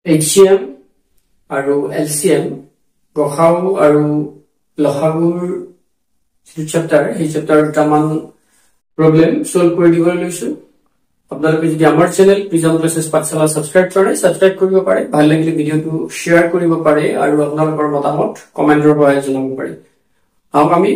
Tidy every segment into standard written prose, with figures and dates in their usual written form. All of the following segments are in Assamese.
HCM আৰু LCM গসাউ আৰু লসাগুৰ চেপ্টাৰ এই চেপ্টাৰ দুটামান প্ৰবলেম সলভ কৰি দিব লৈছো আপোনালোকে যদি আমাৰ চেনেল প্ৰিজম ক্লাसेছ পাঠশালা সাবস্ক্ৰাইব কৰিব পাৰে ভাল লাগিলে ভিডিওটো শেয়াৰ কৰিব পাৰে আৰু আপোনালোকৰ মতামত কমেন্টৰ পৰা জনাব পাৰে আমি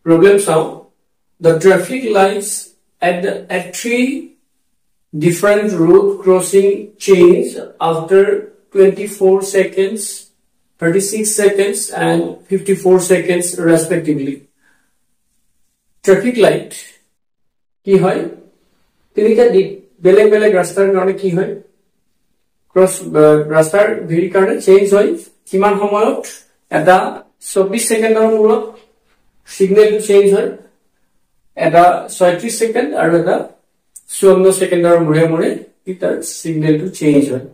প্ৰবলেম চাও the traffic lights at three different road crossing chains after 24 seconds 36 seconds and 54 seconds respectively traffic light কি হয় তিনিটা বেলেগ বেলেগ ৰাস্তাৰ কাৰণে কি হয় ক্ৰস ৰাস্তাৰ ভিৰ কাৰণে চেঞ্জ হয় কিমান সময়ত এটা 24 সেকেন্ডৰ মূৰত সিগনেল চেঞ্জ হয় এটা 36 সেকেন্ড আৰু এটা 54 সেকেন্ডৰ মূৰে মূৰে ইটাৰ সিগনেল টু চেঞ্জ হয়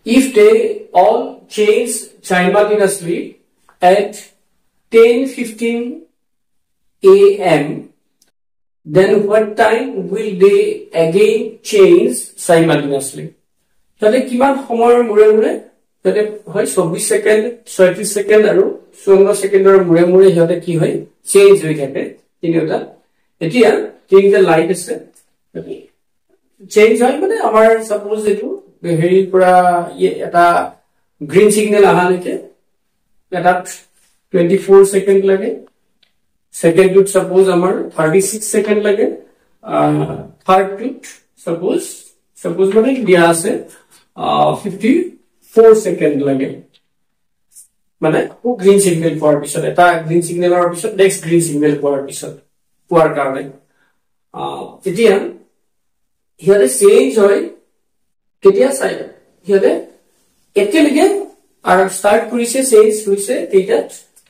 if they all change simultaneously at 10:15 a.m. then what time will they again change simultaneously তাহলে কিমান সময়ৰ মূৰে মূৰে তাতে হয় 24 সেকেন্ড 36 সেকেন্ড আৰু 54 সেকেন্ডৰ মূৰে মূৰে হতে কি হয় চেঞ্জ হৈ থাকে তিনিটা এতিয়া তিনিটা লাইট আছে চেঞ্জ হয় মানে আমাৰ সাপোজ এটো হেৰি পৰা এটা গ্ৰীন সিগনেল আহালৈকে এটা 24 সেকেন্ড লাগে সেকেন্ড টুত সাপোজ আমাৰ 36 সেকেন্ড লাগে থাৰ্ড টুত সাপোজ মানে দিয়া আছে 54 সেকেন্ড লাগে মানে গ্ৰীন সিগনেল পোৱাৰ পিছত এটা গ্ৰীন সিগনেলৰ পিছত নেক্সট গ্ৰীন সিগনেল পোৱাৰ কাৰণে এতিয়া হিয়াৰে চেঞ্জ হয় কেতিয়া চাই হিয়াৰে একেলগে আৰু স্টাৰ্ট কৰিছে চেঞ্জ হৈছে কেইটা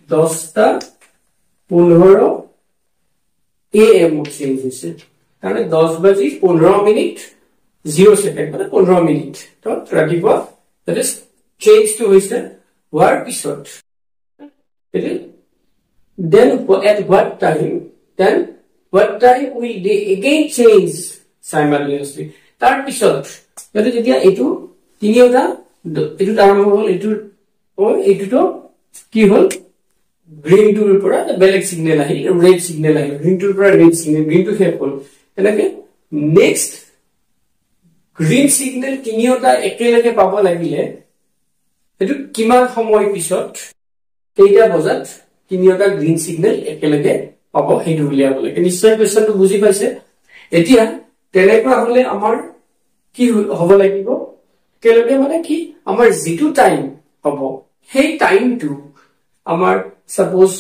10:15 AM চেঞ্জ হৈছে মানে 10:15 0 সেকেন্ড মানে 15 মিনিট তো ৰাতিপুৱা that is change to হৈছে হোৱাৰ পিছত then at what time will they again change simultaneously তাৰ পিছত যেতিয়া এটো তিনিটা এটো আৰম্ভ হ'ল এটো তো কি হ'ল গ্ৰীন টুৰ পৰা বেলেগ সিগনেল আহিল ৰেড সিগনেল আহিল গ্ৰীন টুৰ পৰা ৰেড সিগনেল গ্ৰীন টু শেষ হ'ল এনেকে নেক্সট গ্ৰীন সিগনেল তিনিটা একেলগে পাব লাগিলে এটো কিমান সময় পিছত কেইটা বজাত তিনিটা গ্ৰীন সিগনেল একেলগে পাব হেতু উলিয়াব লাগে নিশ্চয় কোৱেশ্চনটো বুজি পাইছে এতিয়া তেনেকুৱা হলে আমাৰ কি হ'ব লাগিব একেলগে মানে কি আমাৰ জিটো টাইম হ'ব সেই টাইমটো আমাৰ সাপোজ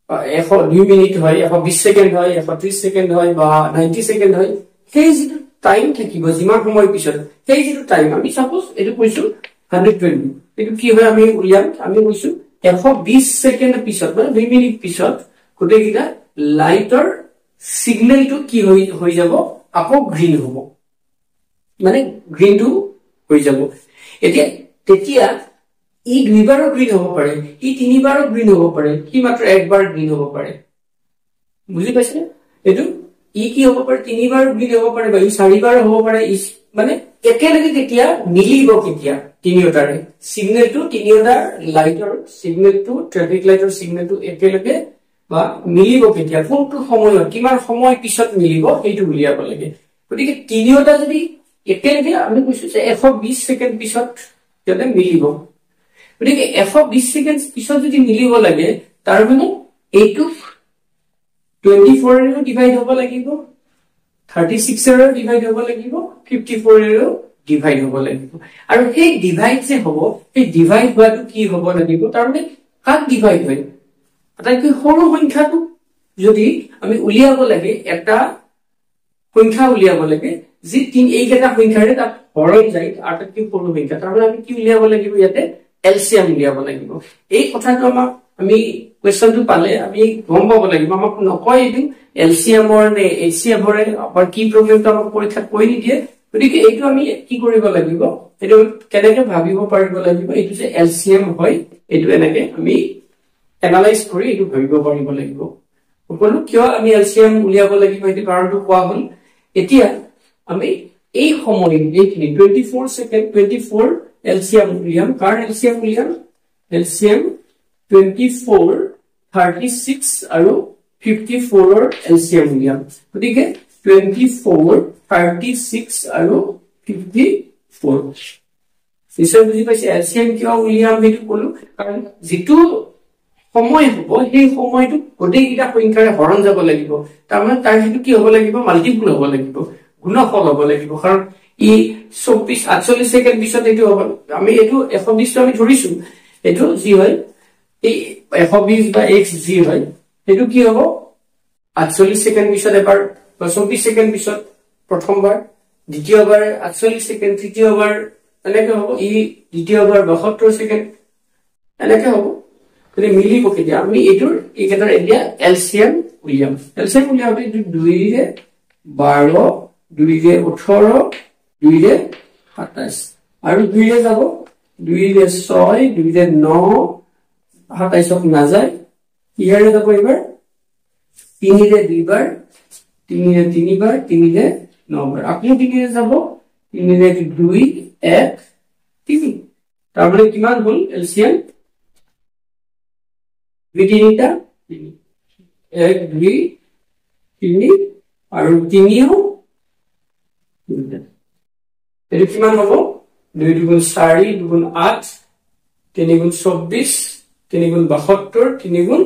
102 মিনিট হয় 120 সেকেন্ড হয় 130 সেকেন্ড হয় বা 90 সেকেন্ড হয় সেই জিটো টাইম থাকিব যিমান সময় পিছত সেই জিটো টাইম আমি সাপোজ এটো কৈছো 120 এটো কি হয় আমি উলিয়াম আমি কৈছো 120 সেকেন্ড পিছত মানে 2 মিনিট পিছত কোটেকিটা লাইটৰ সিগনেলটো কি হৈ যাব আকৌ গ্ৰীন হ'ব মানে গ্ৰীন টু হৈ যাব এতিয়া তেতিয়া ই দুইবাৰো গ্ৰীন হ'ব পাৰে ই তিনিবাৰো গ্ৰীন হ'ব পাৰে কি মাত্ৰ একবাৰ গ্ৰীন হ'ব পাৰে বুজি পাইছে এটো ই কি হ'ব পাৰে তিনিবাৰ গ্ৰীন হ'ব পাৰে বা ই চাৰিবাৰ হ'ব পাৰে মানে একেলগে তেতিয়া মিলিব কেতিয়া তিনিটাৰে সিগনেলটো তিনিটাৰ লাইটৰ সিগনেলটো ট্ৰাফিক লাইটৰ সিগনেলটো একেলগে বা মিলিব কেতিয়া কোনটো সময়ত কিমান সময় পিছত মিলিব এইটো উলিয়াব লাগে গতিকে তিনিটা যদি একেলগে আমি কৈছো যে 120 সেকেন্ড পিছত যদি মিলিব গতিকে 120 সেকেন্ড পিছত যদি মিলিব লাগে তাৰ মানে এইটো 24 এৰে ডিভাইড হ'ব লাগিব 36 এৰে ডিভাইড হ'ব লাগিব 54 এৰে ডিভাইড হ'ব লাগিব আৰু সেই ডিভাইড যে হ'ব সেই ডিভাইড হোৱাটো কি হ'ব লাগিব তাৰ মানে কাক ডিভাইড হয় আটাইতকৈ সৰু সংখ্যাটো যদি আমি উলিয়াব লাগে এটা সংখ্যা উলিয়াব লাগে যি তিন এইকেইটা সংখ্যাৰে তাত হৰণ যায় আটাইতকৈ সৰু সংখ্যা তাৰ মানে আমি কি উলিয়াব লাগিব ইয়াতে এলসিএম উলিয়াব লাগিব এই কথাটো আমাক আমি কোৱেশ্চনটো পালে আমি গম পাব লাগিব আমাক নকয় এইটো এলসিএমৰ নে এইচসিএমৰ আবাৰ কি প্ৰবলেমটো আমাক পৰীক্ষাত কৈ নিদিয়ে গতিকে এইটো আমি কি কৰিব লাগিব এটো কেনেকৈ ভাবিব পাৰিব লাগিব এইটো যে এলসিএম হয় এইটো এনেকৈ আমি এনালাইজ কৰি এইটো ভাবিব পাৰিব লাগিব সকলো কিয় আমি এলসিএম উলিয়াব লাগিব এইটো কাৰণটো কোৱা হ'ল এতিয়া আমি এই সময় এইখিনি 24 সেকেন্ড 24 এলসিএম উলিয়াম কাৰ এলসিএম উলিয়াম এলসিএম 24 36 আৰু 54 ৰ এলসিএম উলিয়াম গতিকে 24 36 আৰু 54 নিশ্চয় বুজি পাইছে এলসিএম কিয় উলিয়াম হেতু কলো কাৰণ যেটো সময় হ'ব সেই সময়টো গোটেইটা সংখ্যাৰে হৰণ যাব লাগিব তাৰমানে তাৰ হেতু কি হ'ব লাগিব মাল্টিপল হ'ব লাগিব গুণফল হ'ব লাগিব কাৰণ ই 24 48 সেকেন্ড পিছত এটো হ'ব আমি এটো 120 টো আমি ধৰিছো এটো জি হয় এই 120 বা x জি হয় এটো কি হ'ব 48 সেকেন্ড পিছত এবাৰ 24 সেকেন্ড পিছত প্ৰথমবাৰ দ্বিতীয়বাৰ 48 সেকেন্ড তৃতীয়বাৰ এনেকে হ'ব ই দ্বিতীয়বাৰ 72 সেকেন্ড এনেকে হ'ব মানে মিলি পকে দিয়া আমি এটোৰ একেটাৰ এতিয়া এলসিএম উলিয়াম হবে 2 ৰে 12 2 ৰে 18 2 ৰে 27 আৰু 2 ৰে যাব 2 ৰে 6 2 ৰে 9 27ক নাযায় ইয়াৰে যাব এবাৰ 3 ৰে 2 বাৰ 3 ৰে 3 বাৰ 3 ৰে 9 বাৰ আপুনি 3 ৰে যাব 3 ৰে 2 1 3 তাৰমানে কিমান হ'ল এলসিএম 2 3টা 1 2 3 আৰু 3 ও এটো কিমান হ'ব 2 দুগুণ 4 দুগুণ 8 3 গুণ 24 3 গুণ 72 3 গুণ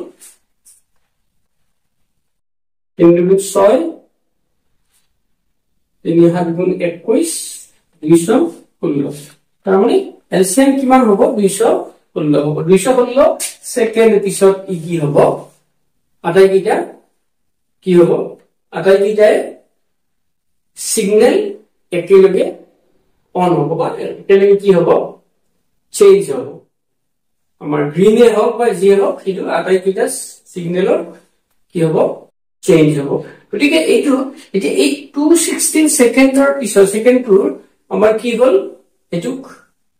3 দুগুণ 6 3 7 গুণ 21 216 তাৰমানে এলসিএম কিমান হ'ব 216 হ'ব 216 সেকেন্ড পিছত ই কি হ'ব আটাইকিটা কি হ'ব আটাইকিটাই সিগন্যাল একেলগে অন হ'ব বা একেলগে কি হ'ব চেঞ্জ হ'ব আমাৰ গ্ৰীনে হওক বা জি হওক কিন্তু আটাইকিটা সিগন্যালৰ কি হ'ব চেঞ্জ হ'ব গতিকে এইটো এতিয়া এই 216 সেকেন্ডৰ পিছত সেকেন্ডটোৰ আমাৰ কি হ'ল এটু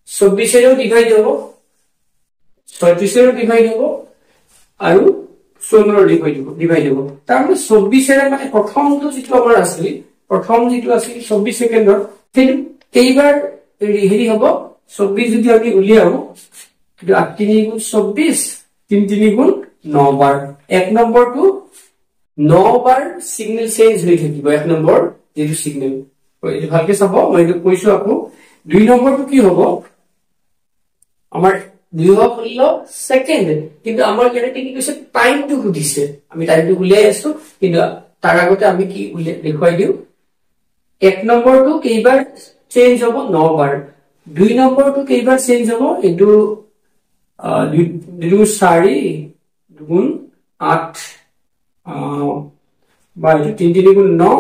24 এৰ ডিভাইড হ'ব 36 এৰ ডিভাইড হ'ব আৰু 16 এৰ ডিভাইড হ'ব তাৰমানে 24 এৰ মানে প্ৰথমটো যেটো আমাৰ আছিল প্ৰথম যেটো আছিল 24 সেকেন্ডৰ সেইটো কেইবাৰ হেৰি হ'ব 24 যদি আমি উলিয়াও কিন্তু 3 গুণ 24 3 গুণ 9 বাৰ এক নম্বৰটো 9 বাৰ সিগন্যাল চেঞ্জ হৈ থাকিব এক নম্বৰ যেটো সিগন্যাল এইটো ভালকে চাব মই এইটো কৈছো আপু 2 নম্বৰটো কি হ'ব আমাৰ 216 সেকেন্ড কিন্তু আমাৰ কেনে কি কৈছে টাইমটো সুধিছে আমি টাইমটো উলিয়াই আছো কিন্তু তাৰ আগতে আমি কি দেখুৱাই দিও এক নম্বৰটো কেইবাৰ চেঞ্জ হ'ব 9 বাৰ 2 নম্বৰটো কেইবাৰ চেঞ্জ হ'ব এটো 2 4 গুণ 8 বা 3 গুণ 9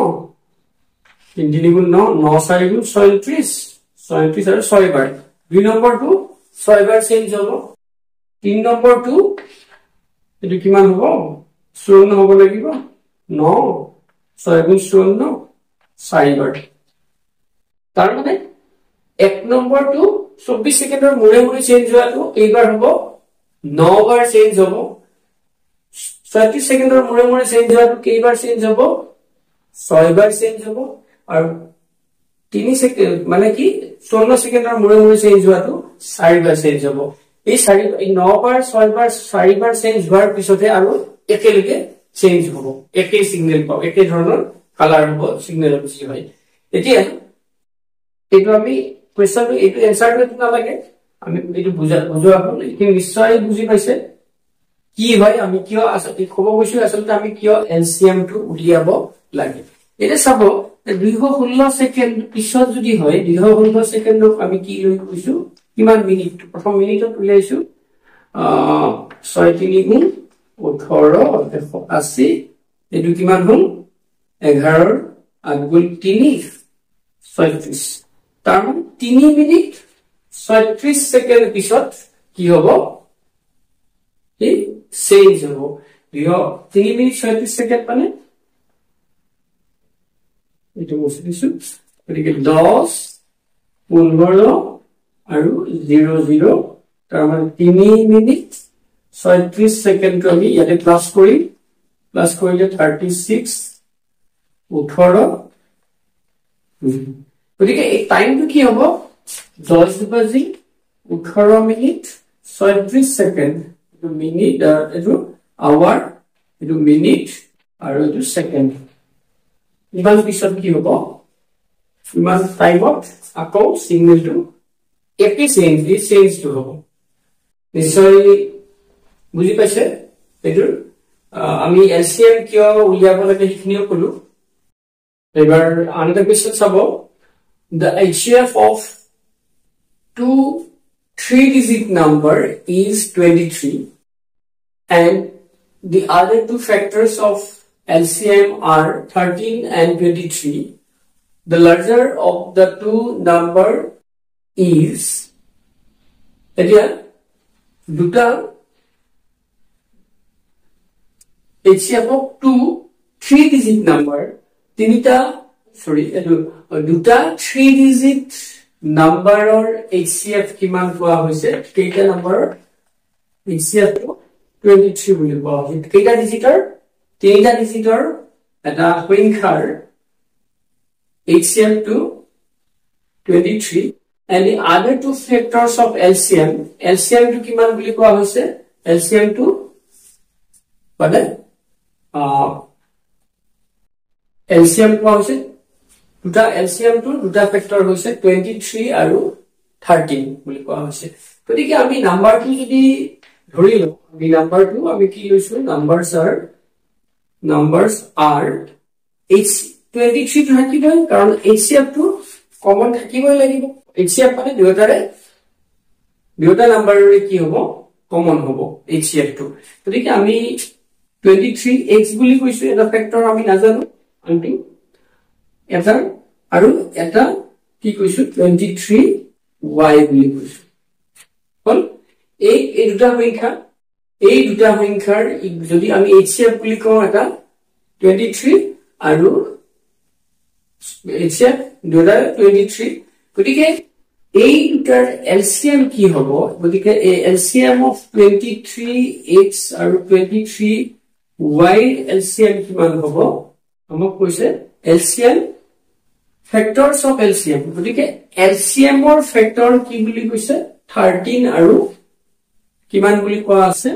3 গুণ 9 9 4 গুণ 36 36 আৰু 6 বাৰ 2 নম্বৰটো 6 বাৰ চেঞ্জ হ'ব 3 নম্বৰটো এটো কিমান হ'ব 54 হ'ব লাগিব 9 6 গুণ 54 4 বাৰ তাৰ মানে এক নম্বৰটো 24 সেকেন্ডৰ মুৰে মুৰে চেঞ্জ হোৱাটো এইবাৰ হ'ব 9 বাৰ চেঞ্জ হ'ব 36 সেকেন্ডৰ মুৰে মুৰে চেঞ্জ হোৱাটো কেইবাৰ চেঞ্জ হ'ব 6 বাৰ চেঞ্জ হ'ব আৰু 3 সেকেন্ড মানে কি 16 সেকেন্ডৰ মুৰে মুৰে চেঞ্জ হোৱাটো 4 বাৰ চেঞ্জ হ'ব এই 9 বাৰ 6 বাৰ 4 বাৰ চেঞ্জ হোৱাৰ পিছতে আৰু একেলগে চেঞ্জ হ'ব একে সিগন্যাল পাব একে ধৰণৰ কালাৰ হ'ব সিগন্যাল বেছি হয় এতিয়া এইটো আমি কোৱেশ্চনটো এইটো এনসাৰটো না লাগে আমি এইটো বুজোৱা হ'ল কি নিশ্চয় বুজি পাইছে কি হয় আমি কিয় আসলে খব কৈছো আসলে আমি কিয় এলসিএম টো উলিয়াব লাগে এটা চাব 216 সেকেন্ড পিছত যদি হয় 216 সেকেন্ডক আমি কি লৈ কৈছো কিমান মিনিট প্ৰথম মিনিটত উলিয়াইছো 6 3 গুণ 18 180 এটো কিমান হ'ল 11 ৰ 8 গুণ 3 36 তাৰ 3 মিনিট 36 সেকেন্ড পিছত কি হ'ব এই চেঞ্জ হ'ব 3 মিনিট 36 সেকেন্ড মানে এটো বস্তুটো গতিকে 10 15 আৰু 00 তাৰ মানে 3 মিনিট 36 সেকেন্ড আমি ইয়াতে প্লাস কৰিলে 36 18 গতিকে এই টাইমটো কি হ'ব 10 বাজি 18 মিনিট 36 সেকেন্ড এটো মিনিট এটো আৱাৰ এটো মিনিট আৰু এটো সেকেন্ড ইমান পিছত কি হ'ব ইমান টাইমত আকৌ সিগনেলটো এফিচিয়েন্টলি চেঞ্জটো হ'ব নিশ্চয় বুজি পাইছে এটো আমি এলসিএম কিয় উলিয়াব লাগে হিখিনিও কলো এবাৰ আনটা কোৱেশ্চন চাব the HCF of two 3-digit number is 23 and the other two factors of LCM are 13 and 23. The larger of the two number is দুটা HCF of two 3-digit number দুটা 3-digit number HCF কিমান কোৱা হৈছে কেইটা নম্বৰ HCF 23 বুলি কোৱা হয় কেইটা ডিজিটৰ তিনিটা ডিজিটৰ এটা সংখ্যাৰ HCF to 23 and the other two factors of LCM to কিমান বুলি কোৱা হৈছে LCM to মানে LCM কোৱা হৈছে দুটা LCM to দুটা ফেক্টৰ হৈছে 23 আৰু 13 বুলি কোৱা হৈছে গতিকে আমি নাম্বাৰটো যদি ধৰিলো আমি নাম্বাৰটো আমি কি লৈছো numbers are H23 থাকিবই কাৰণ HCF টো কমন থাকিবই লাগিব HCF মানে দুটা নাম্বাৰৰে কি হ'ব কমন হ'ব HCF টো গতিকে আমি 23x বুলি কৈছো এটা ফেক্টৰ আমি নাজানো আনটি এটা আৰু এটা কি কৈছো 23y বুলি কৈছো হল এই দুটা সংখ্যাৰ যদি আমি HCF বুলি কওঁ এটা 23 আৰু HCF দুটা 23 গতিকে এই দুটাৰ LCM কি হ'ব গতিকে এই LCM of 23x আৰু 23y LCM কিমান হ'ব আমাক কৈছে LCM factors of LCM গতিকে LCM or factor কি বুলি কৈছে 13 আৰু কিমান বুলি কোৱা আছে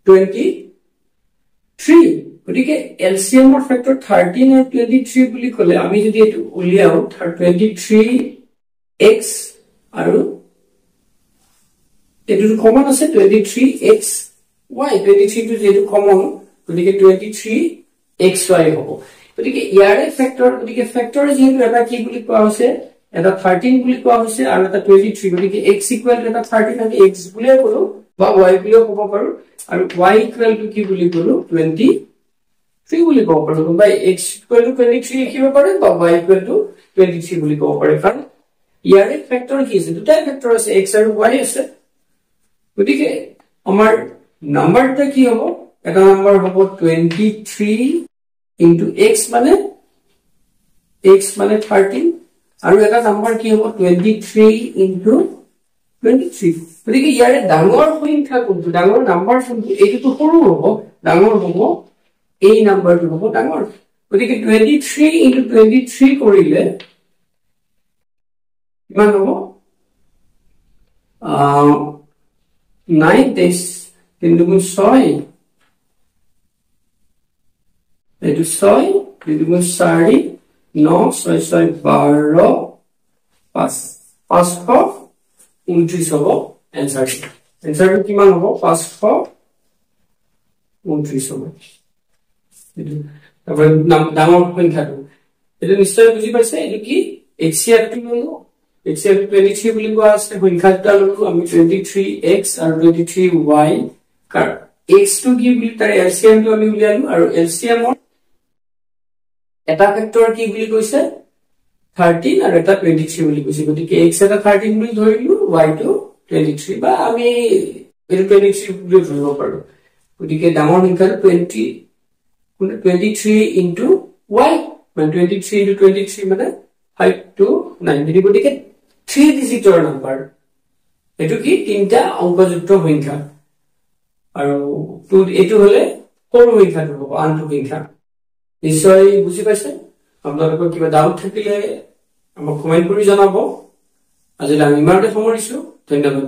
23 গতিকে LCM or factor 13 আৰু 23 বুলি ক'লে আমি যদি এটো উলিয়াও 23x আৰু এটো কমন আছে 23x y 23 টো যেটো কমন গতিকে 23xy হ'ব গতিকে ইয়াৰে ফেক্টৰ গতিকে ফেক্টৰ যেটো এটা কি বুলি কোৱা হৈছে এটা 13 বুলি কোৱা হৈছে আৰু এটা 23 গতিকে x ইকুৱেল টু এটা 13 আমি x বুলি কলো বা y বুলি ক'ব পাৰো আৰু y ইকুৱেল টু কি বুলি কলো 23 বুলি ক'ব পাৰো বা x ইকুৱেল টু 23 লিখিব পাৰে বা y ইকুৱেল টু 23 বুলি ক'ব পাৰে কাৰণ ইয়াৰে ফেক্টৰ কি আছে দুটা ফেক্টৰ আছে x আৰু y আছে গতিকে আমাৰ নাম্বাৰটা কি হ'ব এটা নাম্বাৰ হ'ব 23 into x মানে 13 আৰু এটা নাম্বাৰ কি হ'ব 23 into 23 গতিকে ইয়াৰে ডাঙৰ সংখ্যা কোনটো ডাঙৰ নাম্বাৰ কোনটো এইটো সৰু হ'ব ডাঙৰ হ'ব এই নাম্বাৰটো হ'ব ডাঙৰ গতিকে 23 into 23 কৰিলে কিমান হ'ব 9 days কিন্তু 6 এটো 6 কিন্তু 4 9 6 6 12 529 হ'ব এনসাৰ কিমান হ'ব 529 হ'ব এটো তাৰপৰে ডাঙৰ সংখ্যাটো এটো নিশ্চয় বুজি পাইছে এটো কি HCF টো ললো HCF 23 বুলি কোৱা আছে সংখ্যাটা ললো আমি 23x আৰু 23y কাৰ x টো কি বুলি তাৰ LCM টো আমি উলিয়ালো আৰু LCM ৰ এটা ফেক্টৰ কি বুলি কৈছে 13 আৰু এটা 23 বুলি কৈছে গতিকে x এটা 13 বুলি ধৰিলো y টো 23 বা আমি এটো 23 বুলি ধৰিব পাৰো গতিকে ডাঙৰ সংখ্যাটো 23 into y মানে 23 into 23 মানে 529 গতিকে 3 ডিজিটৰ নাম্বাৰ এটো কি তিনটা অংকযুক্ত সংখ্যা আৰু এটো হলে সৰু সংখ্যাটো হ'ব আনটো সংখ্যা নিশ্চয় বুজি পাইছে আপোনালোকৰ কিবা ডাউট থাকিলে আমাক কমেন্ট কৰি জনাব। আজিলৈ আমি ইমানতে সামৰিছো। ধন্যবাদ।